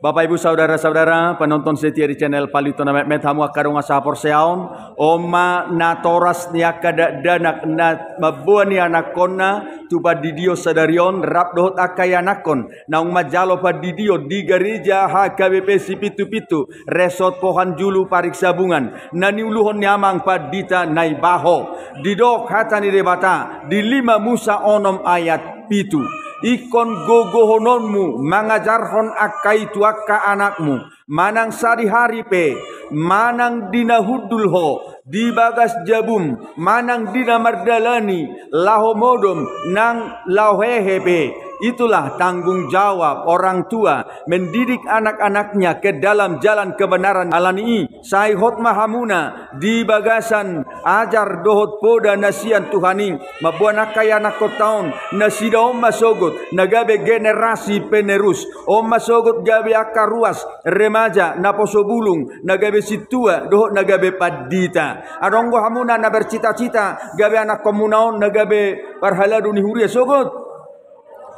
Bapak Ibu saudara-saudara penonton setia di channel Palito na methamu akarong asa porseaon oma natoras niya kada danak na mabuan ni anakona tupa didio sadarion rap dohot akay anakon naung majalo pa didio di gereja HKBP Sipitu-pitu resort Pohan Julu Parik Sabungan naniuluhon nyamang padita naibaho didok hata ni debata di 5 Musa onom ayat pitu. Ikon gogohononmu mangajarhon akai tuaka anakmu manang sari haripe manang dina hudulho di bagas jabum manang dina mardalani lahomodom nang lauhehepe. Itulah tanggung jawab orang tua mendidik anak-anaknya ke dalam jalan kebenaran alani sai hot mahamuna di bagasan ajar dohot poda nasian Tuhani mabuan akaya anak kotaon nasida om masogot nagabe generasi penerus om masogot gabe akar ruas remaja naposo bulung nagabe situa dohot nagabe padita adonggo hamuna na bercita-cita gabe anak komunaon nagabe parhaladu ni huria sogot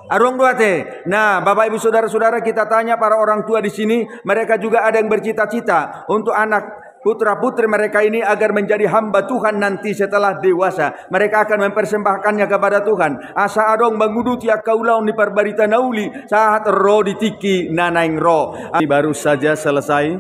arong duate. Nah, Bapak Ibu saudara-saudara, kita tanya para orang tua di sini, mereka juga ada yang bercita-cita untuk anak putra-putri mereka ini agar menjadi hamba Tuhan nanti setelah dewasa. Mereka akan mempersembahkannya kepada Tuhan. Asa adong menguduti akaulaun di perbarita nauli saat ro ditiki nanaing ro. Baru saja selesai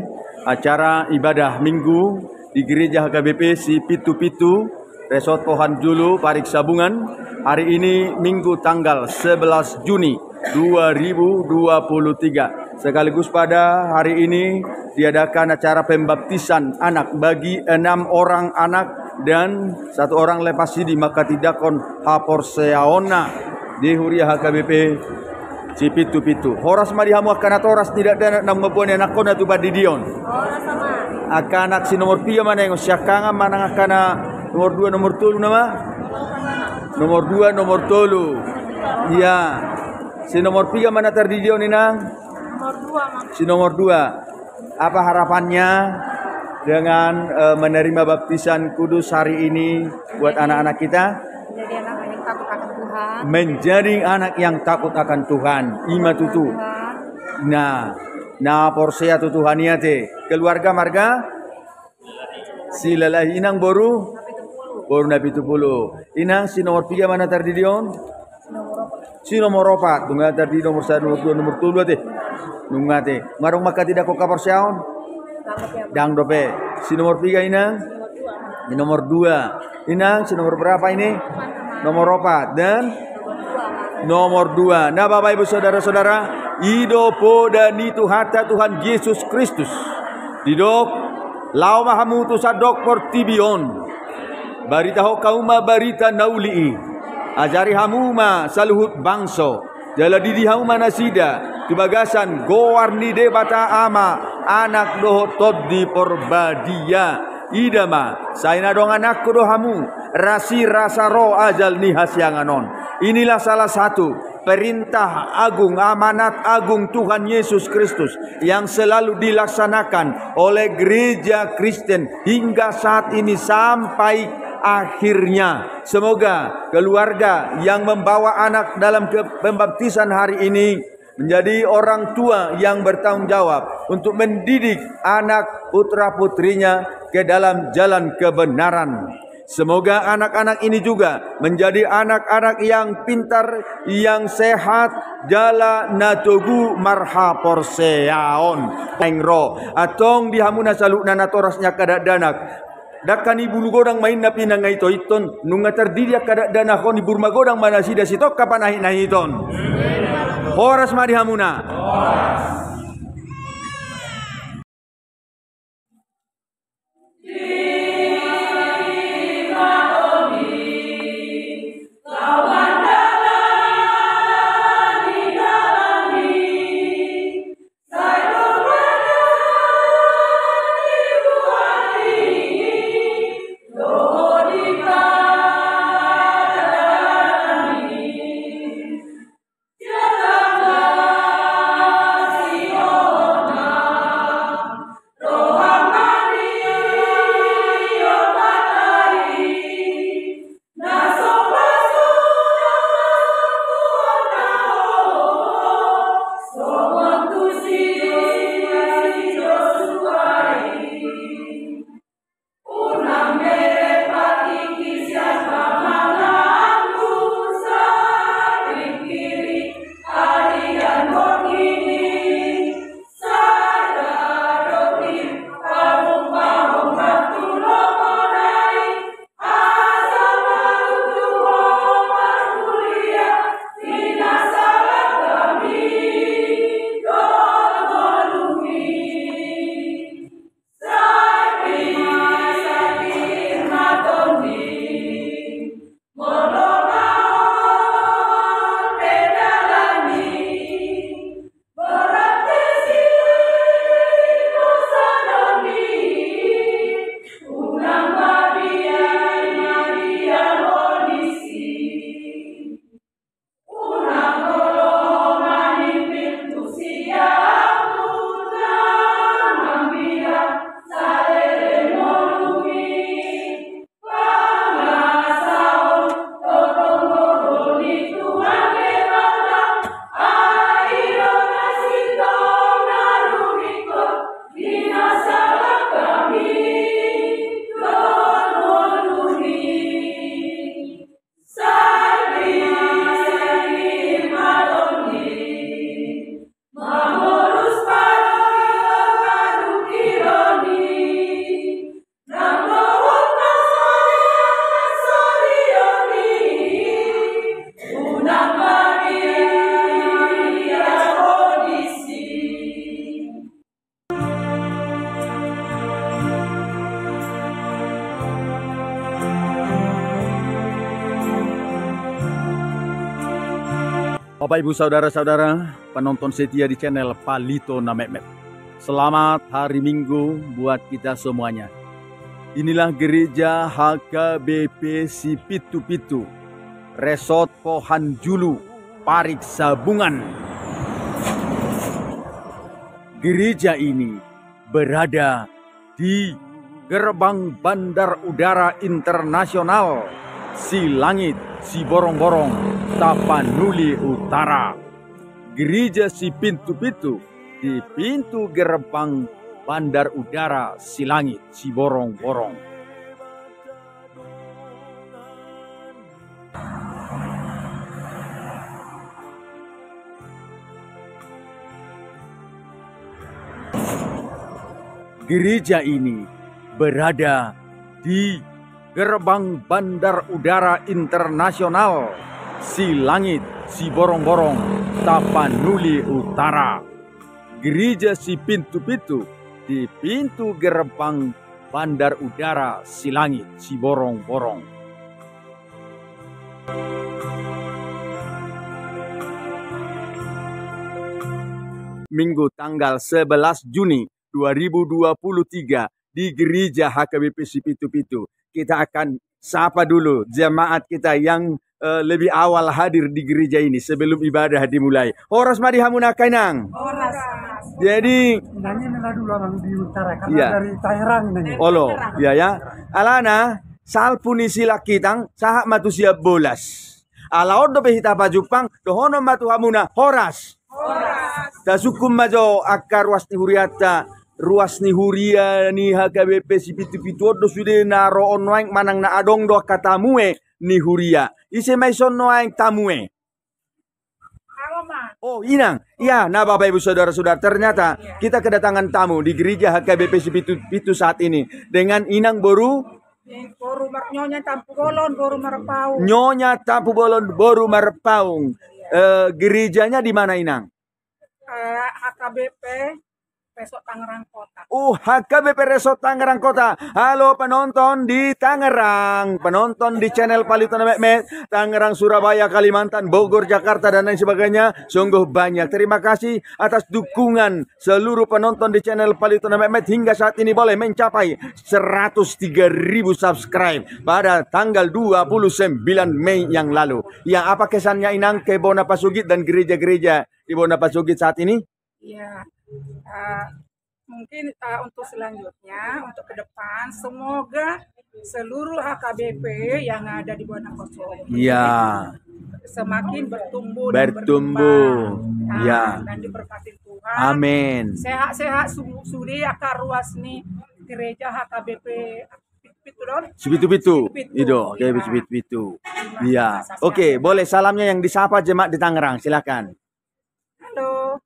acara ibadah minggu di gereja HKBP Sipitu-pitu Resort Pohan Julu Parik Sabungan. Hari ini Minggu tanggal 11 Juni 2023. Sekaligus pada hari ini diadakan acara pembaptisan anak bagi 6 orang anak dan 1 orang lepas sidi maka tidakon haporseaona di Huria HKBP Sipitu-pitu. Horas madihamu akan atoras tidak ada nang mabuan anak kona tu badidion. Horas sama. Akan anak si nomor 3 mana yang syakanga mana akan nomor 2 nomor 3 nama? Nomor 2 nomor 3. Iya. Si nomor 3 mana terdidion inang? Nomor 2. Si nomor 2. Apa harapannya dengan menerima baptisan kudus hari ini buat anak-anak kita? Menjadi anak yang takut akan Tuhan. Ima tutu. Nah porsea tu Tuhania te. Keluarga marga silalah inang boru nabi 70. Inang si nomor 3 mana terdidion? Si nomor 4. Dunga terdi nomor 1 nomor 2 nomor 3 teh. Dunga teh. Marong maka tidak kok kapor seaon? Dang dope. Si nomor 3 inang? Di nomor 2. Inang si nomor berapa ini? Nomor 4 dan nomor 2. Nah Bapak Ibu saudara-saudara, idopo dan itu hata Tuhan Yesus Kristus. Didok lau mahamu tu sadok portibion. Barita ho kauma barita nauli. Ajari hamuma saluhut bangso. Jala didi hamuma nasida. Tubagasan gowarni debata ama anak doho toddi porbadia. Idama saina dong anakku dohamu rasi rasa ro ajal nihas yang anon. Inilah salah satu perintah agung, amanat agung Tuhan Yesus Kristus yang selalu dilaksanakan oleh gereja Kristen hingga saat ini sampai akhirnya. Semoga keluarga yang membawa anak dalam pembaptisan hari ini menjadi orang tua yang bertanggung jawab untuk mendidik anak putra-putrinya ke dalam jalan kebenaran. Semoga anak-anak ini juga menjadi anak-anak yang pintar, yang sehat, jala natugu marha porseaon engro atong dihamuna saluk nanatorasnya kada danak. Dakan ibu godang main na pinang ito iton nunga terdiri kada dana kon ibu magodang manasida sitok kapan na iton. Horas madihamuna. Bapak Ibu Saudara-saudara penonton setia di channel Palito na Mehmet. Selamat hari Minggu buat kita semuanya. Inilah gereja HKBP Sipitu-Pitu, Resort Pohan Julu, Parik Sabungan. Gereja ini berada di gerbang Bandar Udara Internasional Silangit, Siborong-Borong, Tapanuli Utara. Gereja Sipitu-Pitu di pintu gerbang Bandar Udara Silangit, Siborong-Borong. Gereja ini berada di gerbang Bandar Udara Internasional Silangit, Siborong-Borong, Tapanuli Utara. Gereja Sipitu-Pitu di pintu gerbang Bandar Udara Silangit, Siborong-Borong. Minggu tanggal 11 Juni 2023 di gereja HKBP Sipitu-Pitu. Kita akan sapa dulu jemaat kita yang lebih awal hadir di gereja ini sebelum ibadah dimulai. Horas madi hamuna kainang. Horas. Jadi Nanya dulu abang di utara karena iya. dari Tangerang nanya. Olo, ya. Alana salpuni sila kitang sahak matu siap bolas. Alaon do behita pajupang dohono matu hamuna horas. Horas. Tasukum majo akar wasni huriata. Ruas ni huria ni HKBP Sipitu-Pitu do sude naro onwaing manang na adong do katamue ni huria. Ise mai son noaing tamue. Oh inang, iya, nah Bapak Ibu Saudara-saudara, ternyata kita kedatangan tamu di gereja HKBP Sipitu-Pitu saat ini dengan Inang Boru. Nyonya Tampu Bolon, Boru Marepaung. Nyonya Tampu Bolon, Boru Marepaung. Gerejanya di mana Inang? HKBP Resort Tangerang Kota. HKBP Resort Tangerang Kota. Halo penonton di Tangerang, penonton di channel Palito na Mehmet, Tangerang, Surabaya, Kalimantan, Bogor, Jakarta, dan lain sebagainya. Sungguh banyak. Terima kasih atas dukungan seluruh penonton di channel Palito na Mehmet hingga saat ini boleh mencapai 103.000 subscribe pada tanggal 29 Mei yang lalu. Ya, apa kesannya Inang ke Bona Pasugit dan gereja-gereja di Bona Pasugit saat ini? Iya. Mungkin untuk selanjutnya, untuk ke depan, semoga seluruh HKBP yang ada di Bonapasugit semakin bertumbuh. Dan diberkati Tuhan. Amin. Sehat-sehat sudi akar ruas nih gereja HKBP Sipitu-Pitu. Itu, Sipitu-Pitu. Iya. Oke, boleh salamnya yang disapa jemaat di Tangerang, silakan. Halo.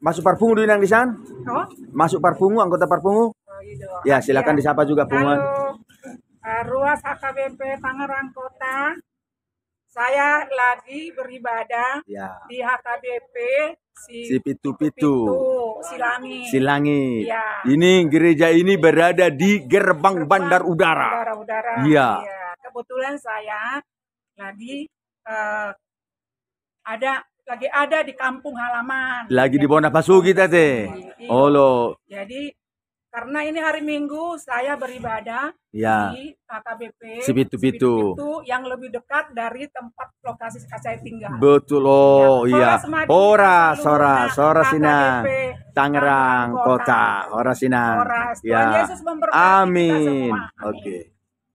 Masuk Parpungu dulu yang di sana? Oh? Masuk Parpungu, anggota Parpungu? Ya, silakan disapa juga Punguan. Halo, ruas HKBP Tangerang Kota. Saya lagi beribadah di HKBP Sipitu-Pitu. Silangit. Ya. Ini gereja ini berada di gerbang Bandar Udara. Iya. Kebetulan saya lagi ada di kampung halaman. Lagi di Bona Pasugit teh. Olo. Jadi karena ini hari Minggu saya beribadah di HKBP Sipitu-Pitu yang lebih dekat dari tempat lokasi saya tinggal. Betul iya. Horas Sinang. Tangerang Kota. Horas Sinang. Tuhan Yesus memberkati kita semua. Oke.